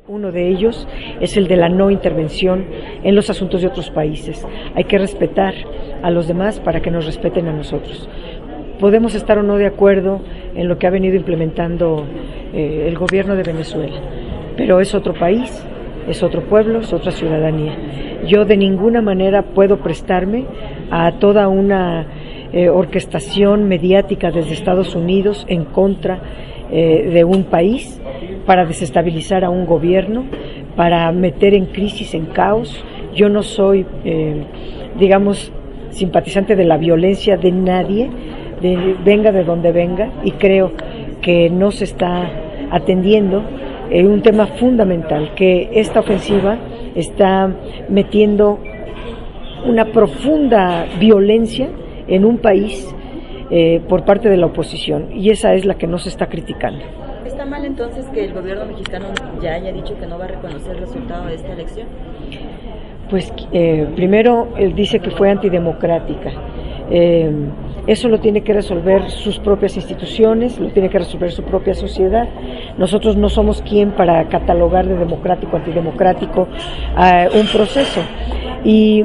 Uno de ellos es el de la no intervención en los asuntos de otros países. Hay que respetar a los demás para que nos respeten a nosotros. Podemos estar o no de acuerdo en lo que ha venido implementando el gobierno de Venezuela, pero es otro país, es otro pueblo, es otra ciudadanía. Yo de ninguna manera puedo prestarme a toda una orquestación mediática desde Estados Unidos en contra de un país para desestabilizar a un gobierno, para meter en crisis, en caos. Yo no soy, simpatizante de la violencia de nadie, venga de donde venga, y creo que no se está atendiendo un tema fundamental, que esta ofensiva está metiendo una profunda violencia en un país por parte de la oposición, y esa es la que no se está criticando. ¿Está mal entonces que el gobierno mexicano ya haya dicho que no va a reconocer el resultado de esta elección? Pues primero él dice que fue antidemocrática. Eso lo tiene que resolver sus propias instituciones, lo tiene que resolver su propia sociedad. Nosotros no somos quien para catalogar de democrático, antidemocrático un proceso. Y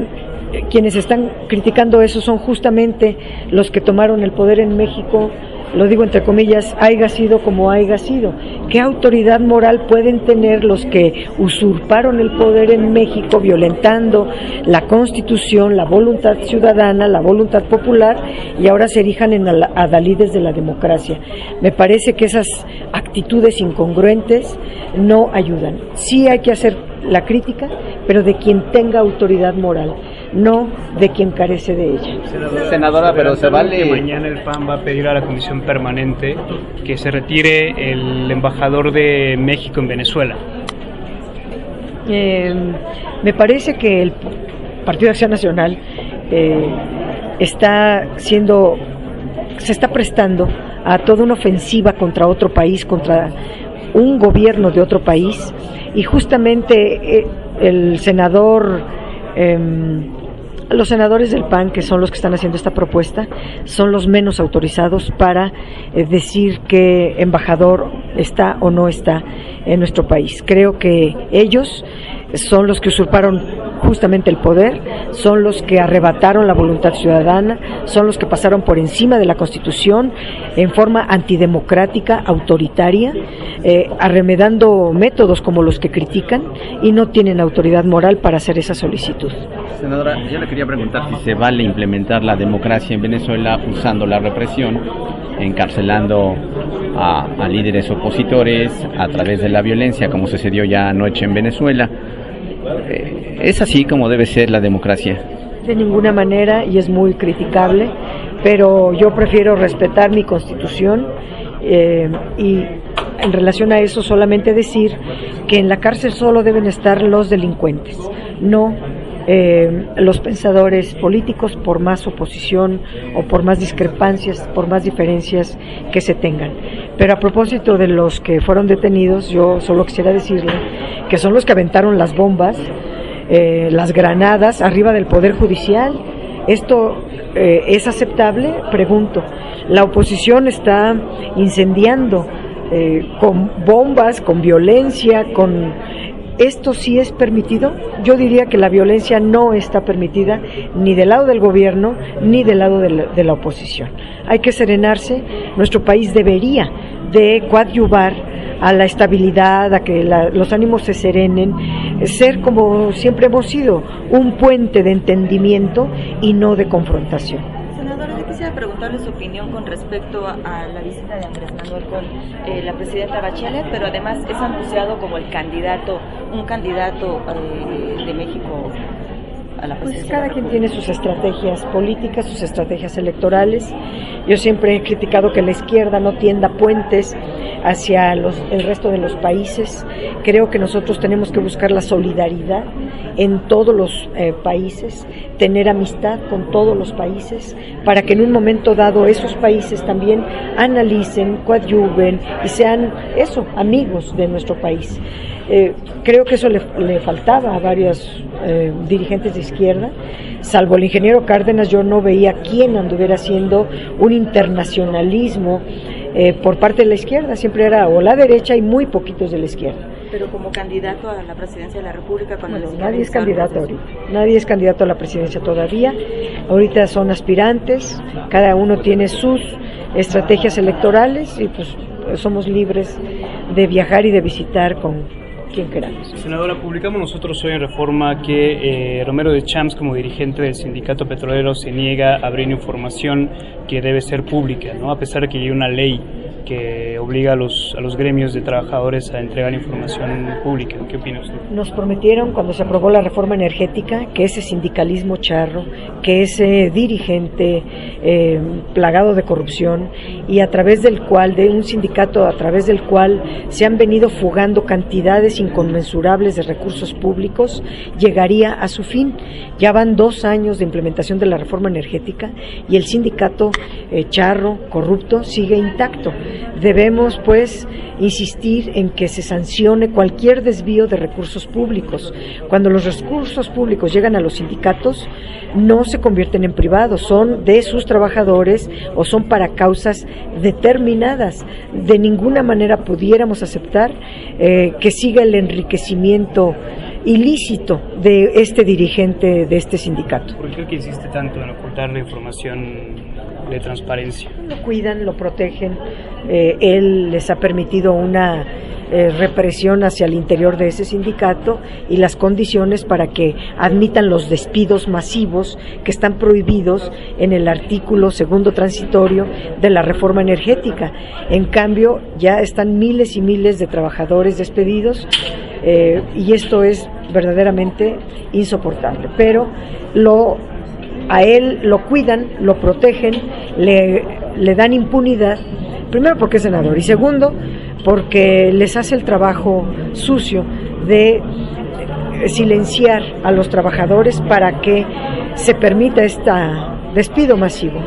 quienes están criticando eso son justamente los que tomaron el poder en México, lo digo entre comillas, haya sido como haya sido. ¿Qué autoridad moral pueden tener los que usurparon el poder en México, violentando la Constitución, la voluntad ciudadana, la voluntad popular, y ahora se erijan en adalides de la democracia? Me parece que esas actitudes incongruentes no ayudan. Sí hay que hacer la crítica, pero de quien tenga autoridad moral, no de quien carece de ella. Senadora, pero se vale que mañana el PAN va a pedir a la Comisión Permanente que se retire el embajador de México en Venezuela. Me parece que el Partido de Acción Nacional se está prestando a toda una ofensiva contra otro país, contra un gobierno de otro país, y justamente los senadores del PAN, que son los que están haciendo esta propuesta, son los menos autorizados para decir qué embajador está o no está en nuestro país. Creo que ellos son los que usurparon justamente el poder, son los que arrebataron la voluntad ciudadana, son los que pasaron por encima de la Constitución en forma antidemocrática, autoritaria, arremedando métodos como los que critican, y no tienen autoridad moral para hacer esa solicitud. Senadora, yo le quería preguntar si se vale implementar la democracia en Venezuela usando la represión, encarcelando a líderes opositores a través de la violencia, como sucedió ya anoche en Venezuela. ¿Es así como debe ser la democracia? De ninguna manera, y es muy criticable, pero yo prefiero respetar mi Constitución, y en relación a eso solamente decir que en la cárcel solo deben estar los delincuentes, no los pensadores políticos, por más oposición o por más discrepancias, por más diferencias que se tengan. Pero a propósito de los que fueron detenidos, yo solo quisiera decirle que son los que aventaron las bombas, las granadas arriba del Poder Judicial. ¿Esto es aceptable? Pregunto. La oposición está incendiando con bombas, con violencia, ¿Esto sí es permitido? Yo diría que la violencia no está permitida ni del lado del gobierno ni del lado de la oposición. Hay que serenarse. Nuestro país debería de coadyuvar a la estabilidad, a que los ánimos se serenen, ser, como siempre hemos sido, un puente de entendimiento y no de confrontación. Senadora, yo quisiera preguntarle su opinión con respecto a la visita de Andrés Manuel con la presidenta Bachelet, pero además es anunciado como un candidato de México a la presidencia. Pues cada quien tiene sus estrategias políticas, sus estrategias electorales. Yo siempre he criticado que la izquierda no tienda puentes hacia el resto de los países. Creo que nosotros tenemos que buscar la solidaridad en todos los países, tener amistad con todos los países, para que en un momento dado esos países también analicen, coadyuven y sean amigos de nuestro país. Creo que eso le faltaba a varios dirigentes de izquierda. Salvo el ingeniero Cárdenas, yo no veía quién anduviera haciendo un internacionalismo por parte de la izquierda. Siempre era o la derecha y muy poquitos de la izquierda. Pero como candidato a la presidencia de la República, cuando nadie es candidato ahorita, nadie es candidato a la presidencia todavía. Ahorita son aspirantes, cada uno tiene sus estrategias electorales y pues somos libres de viajar y de visitar con quien queramos. Senadora, publicamos nosotros hoy en Reforma que Romero de Champs, como dirigente del sindicato petrolero, se niega a abrir información que debe ser pública, ¿no? A pesar de que hay una ley que obliga a los gremios de trabajadores a entregar información pública. ¿Qué opina usted? Nos prometieron cuando se aprobó la reforma energética que ese sindicalismo charro, que ese dirigente plagado de corrupción y a través del cual, de un sindicato a través del cual se han venido fugando cantidades inconmensurables de recursos públicos, llegaría a su fin. Ya van 2 años de implementación de la reforma energética y el sindicato charro, corrupto, sigue intacto. Debemos, pues, insistir en que se sancione cualquier desvío de recursos públicos. Cuando los recursos públicos llegan a los sindicatos, no se convierten en privados, son de sus trabajadores o son para causas determinadas. De ninguna manera pudiéramos aceptar que siga el enriquecimiento ilícito de este dirigente de este sindicato. ¿Por qué insiste tanto en ocultar la información de transparencia? Lo cuidan, lo protegen, él les ha permitido una represión hacia el interior de ese sindicato y las condiciones para que admitan los despidos masivos que están prohibidos en el artículo 2º transitorio de la reforma energética. En cambio, ya están miles y miles de trabajadores despedidos y esto es verdaderamente insoportable, pero a él lo cuidan, lo protegen, le dan impunidad, primero porque es senador y segundo porque les hace el trabajo sucio de silenciar a los trabajadores para que se permita este despido masivo.